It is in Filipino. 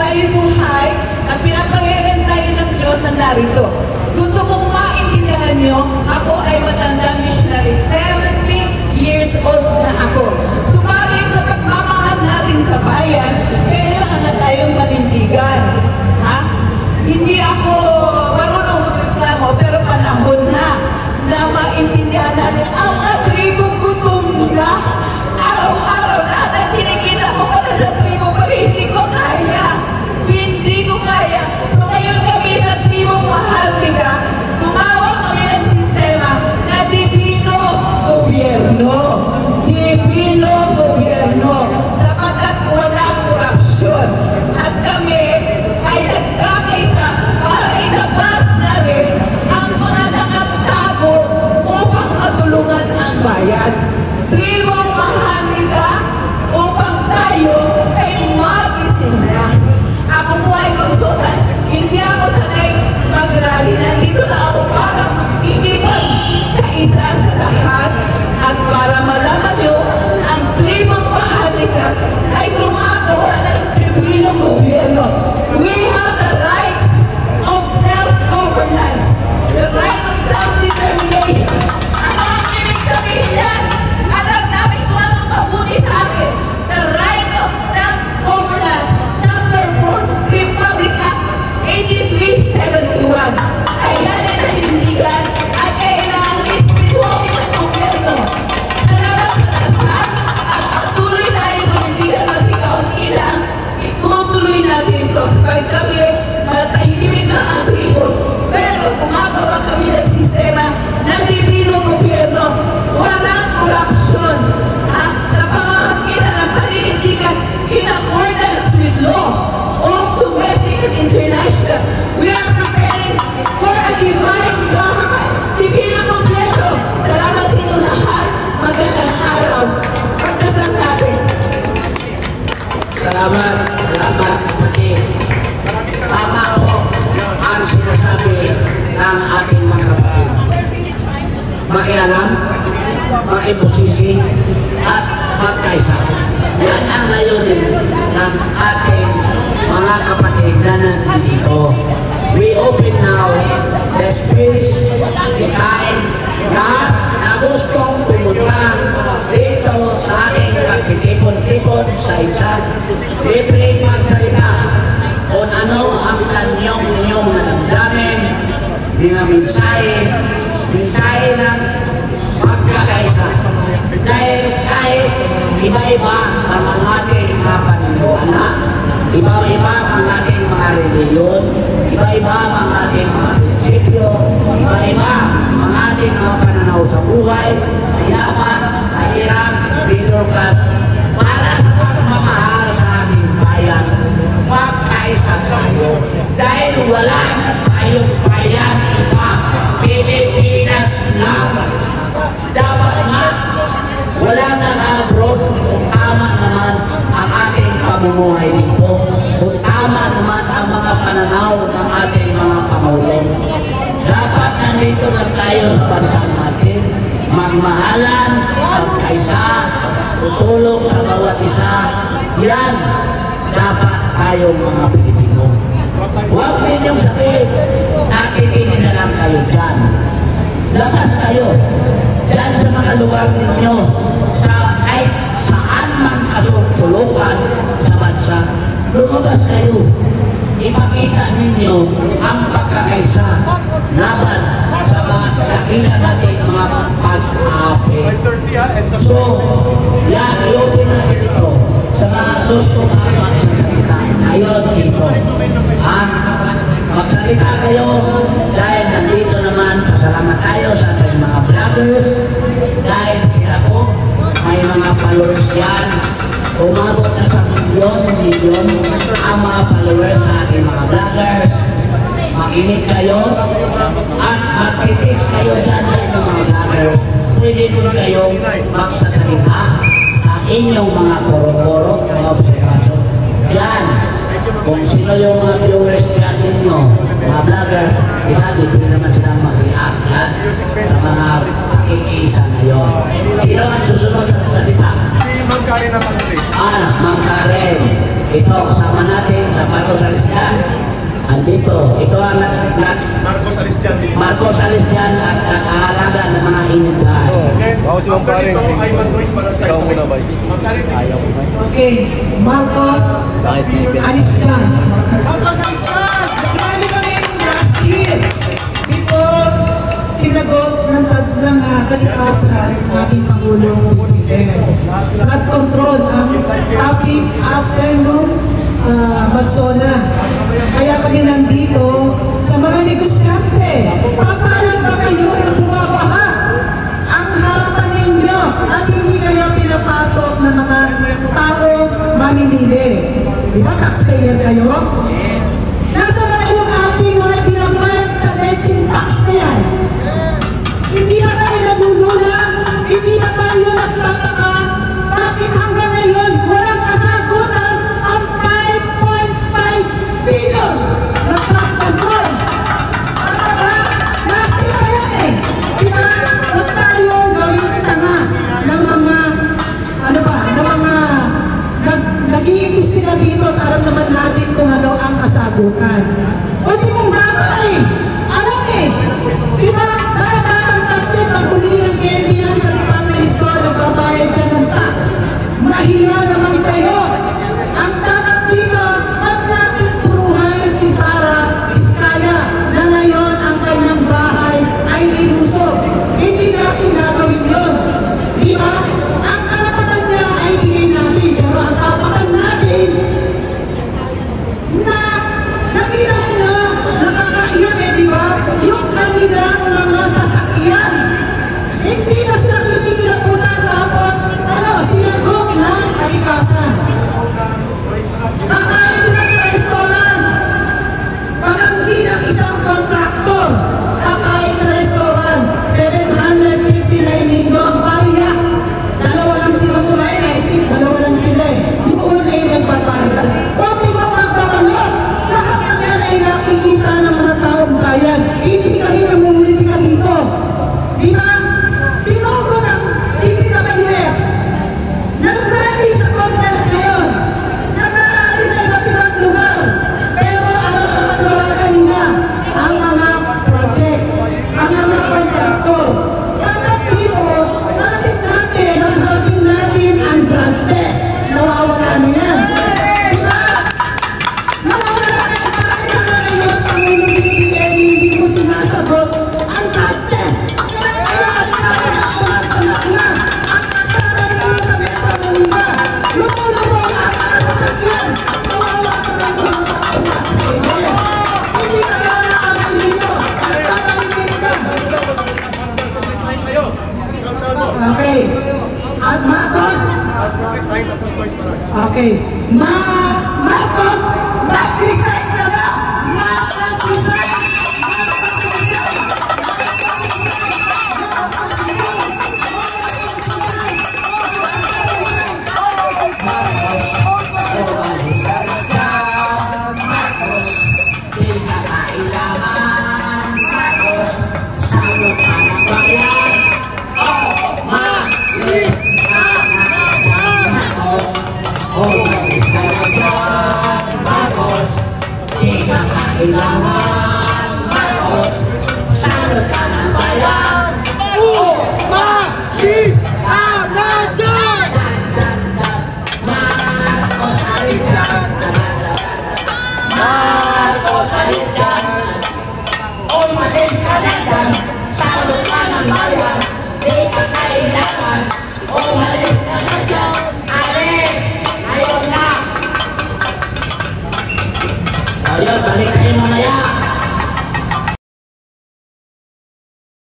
tayo buhay at pinapangyayan tayo ng Diyos na narito. Gusto kong maintindihan nyo, ako ay matandang missionary. 70 years old na ako. Subalit sa pagmamahal natin sa bayan, kailangan na tayong manindigan. Ha? Hindi ako marunong magreklamo, pero panahon na maintindihan natin ang mga tribong gutom na. Araw-araw lahat ang kinikita ko para sa tribo, pero hindi ko kaya. Hindi ko kaya. So ngayon kami sa tribong Maharlika, gumawa kami ng sistema na Divino Gobyerno. Divino Gobyerno. Sapagkat walang korupsyon. At kami ay nagkakaisa para ilabas na rin ang mga nakatago upang matulungan ang bayan. Tribong Maharlika upang tayo ay magising na. Ako po ay magsutan. Hindi ako sanay mag-rally. Nandito na ako para makikipag kaisa sa lahat at para malaman nyo ang Tribong Maharlika ay gumagawa ng Divino Gobyerno. We have the rights of self-governance, the right of self-determination. Ano ang ibig sabihin yan? Alam namin kung ano mabuti sa akin. The right of self-governance, Chapter 4, Republic Act 8371. Ayan ay nanindigan at kailangan isipituhin ng gobyerno. Salamat sa dasal at patuloy na yung manindigan mas ikaw-ilang. Itutuloy natin ito sapagkat kami matahimik na ang tribo. Pero gumagawa kami ng sistema na Divino Gobyerno. Walang korupsyon. Sa pamamagitan ng paninindigan in accordance with law of domestic and international, we are preparing for a divine government. Divino Gobyerno. Salamat sa inyo lahat. Magandang araw. Pagdasal natin. Salamat kapatid. Tama po ang sinasabi ng ating mga kapatid. Makialam, makibusisi, at magkaisa. Yan ang layunin ng ating mga kapatid na nandito. We open now the space, the time, lahat na gustong pumunta dito sa ating pagtitipon-tipon sa isang libreng magsalita kung ano ang kanyong damdamin, mga mensahe ng pagkakaisa. Dahil kahit iba-iba ang ating mga paniniwala, iba-iba ang ating mga reliyon, iba-iba ang ating mga prinsipyo, iba-iba ang ating mga pananaw sa buhay, mayaman, mahirap, binurkat, para sa pagmamahal sa ating bayan, magkaisa tayo. Dahil wala tayong bayan iba, Pilipinas lang. Dapat nga, wala nang abroad kung tama naman ang ating pamumuhay dito, kung tama naman ang mga pananaw ng ating mga pangulong. Dapat nandito lang tayo sa bansa natin, magmahalan, magkaisa, tutulong sa bawat isa. Yan, dapat tayo mga Pilipino. Huwag ninyong sabihin, nakikinig na lang kayo dyan. Labas kayo dyan sa mga lugar ninyo, sa kahit saan man kasulsulokan sa bansa. Lumabas kayo. Ipakita ninyo ang pagkakaisa laban sa mga nakita natin mga pag-aapi. So, yan, i-open natin ito sa mga gusto ang magsasalita. Ngayon dito. Magsalita kayo dahil nandito naman, pasalamat tayo sa ating mga vloggers dahil sila po may mga followers yan. Umabot na sa milyon ang mga followers na ating mga vloggers. Makinig kayo at magtitext kayo dyan sa inyong mga vloggers. Pwede nun kayong magsasalita sa inyong mga koro-koro, mga observasyon. Dyan, kung sino yung mga viewers dyan ninyo, mga vlogger, diba, dito naman silang mag-react sa mga pakikiisa ngayon. Sino ang susunod na salita? Si Ma'am Karen naman ulit. Ma'am Karen. Ito, kasama natin sa Marcos Alisjan. Andito, ito ang Marcos Alisjan at nakahalaga ng mga hindahan. Ako si Ma'am Karen. Ikaw muna ba? Ayaw ko ba? Okay, Marcos Alisjan. Marami kami last year before sinagot ng kalikasan ng ating Pangulong PBM. Flood control ang topic after Magsona. Kaya kami nandito sa mga negosyante. Papalag ba kayo na bumabaha ang harapan ninyo at hindi kayo pinapasok ng mga taong mamimili? Diba taxpayer kayo? Nasa na yung ating mga pinambayad sa leche tax na yan? Hindi na tayo nagulula, hindi na tayo nagtataka, bakit hanggang ngayon walang kasagutan ang 5.5 billion na flood control? Ano ba? Last year pa yan eh. Diba? Huwag tayong gawin tanga ng mga, ano ba, ng mga nag-iimbestiga dito at alam naman natin kung ano ang kasagutan. O di mong bata eh. Alam eh. Diba? Mga batang kastin, magbuli ng candy yan sa department store, nagbabayad dyan ng tax. Mahiya naman kayo. Ang dapat dito, wag natin puruhan si Sara Vizcaya na ngayon ang kanyang bahay ay ilusog. Hindi natin gagawin yun. Diba? Ang karapatan niya ay tingin natin, pero ang karapatan natin na nakita nyo, nakakaiyak eh, diba? Yung kanilang mga sasakyan. Hindi na sila titiraputan tapos, sinagok ng kalikasan. Kakain sila sa restaurant. Pamanggi ng isang kontraktor. Kakain sa restaurant. 759 linggo ang pariya. Dalawa lang sila kumain. I think dalawa lang sila eh. Doon ay nagpapahal. Huwag ibang magpabalot. Lahat ng yan ay nakikita ng mga taong bayan. Hindi kami namumulitika dito. Di ba? Sinugo ng PBWS. Nag-rally sa Congress ngayon. Nag-rally sa iba't ibang lugar. Pero ano ang magawa nila? Ang mga project, ang mga kontraktor. Dapat dito, natin natin, magharapin natin ang drug test. Nawawala na yan. Diba? Nawawala na yan. Bakit na ngayon, Pangulong BBM, hindi mo sinasagot ang drug test? Kailangan natin na ang kasara nyo sa Metro Manila. Lumulubog ang mga sasakyan. Nawawa ka ng mga taxpayer. Hindi ka na nakakal dito. Nagpapalipid ka. Okay. At Marcos. Okay. Marcos, mag-resign ka na. Marcos, resign. Marcos, resign. Marcos, umalis ka na dyan. Marcos, di na kailangan. Marcos, salot ka na bayan. Umalis ka na dyan. Marcos, umalis ka na dyan. Marcos, di na kailangan.